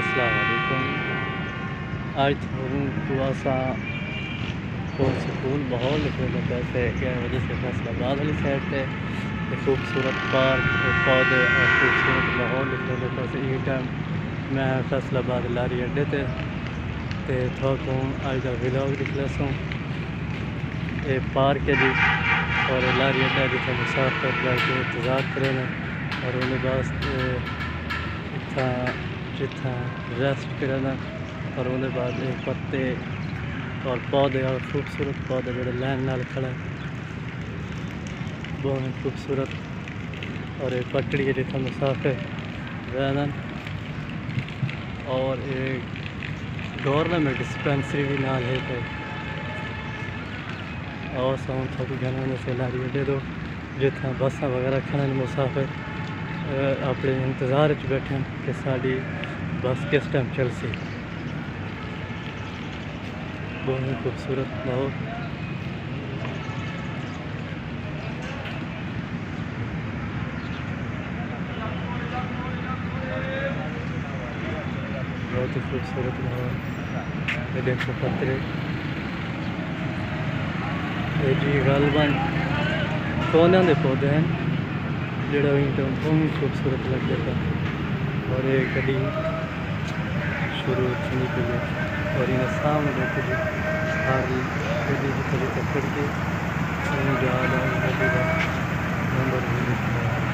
अस्सलाम वालेकुम। आज हूँ थोड़ा सा पुरसकून माहौल लिखे कैसे क्या वजह से फैसलाबाद वाली साइड पे एक खूबसूरत पार्क पौधे और खूबसूरत माहौल लिखे कैसे ई टाइम मैं फैसलाबाद लारी अड्डे ते थोक आज का व्लॉग निकला सूँ ये पार्क है जी और लारी अड्डा जिथे मुसाफिर जाके इंतज़ार करें और उन्हें बस इतना जितना रेस्ट करना और उन्हें बाद एक पत्ते और पौधे और खूबसूरत पौधे बड़े लाइन नाल खड़ा बहुत खूबसूरत और एक पटड़ी है जितना मुसाफिर रहना और एक गवर्नमेंट डिस्पेंसरी भी नाल है पे और साउंड थोड़ी घना से लारी अड्डे दो जितना बसा वगैरह खड़न मुसाफिर अपने इंतज़ार च बैठे कि साड़ी बस किस टाइम चलसी। बहुत खूबसूरत माहौल बहुत ही खूबसूरत माहौल ये देखो पत्थरे ये जी गालबन सोने के पौधे हैं जोड़ा बहुत खूबसूरत लग जाता और ये गली शुरू होने के लिए और इन्हें सामने देखो जी हर गली की थोड़ी तक खड़ के जा नंबर भी लिखा है।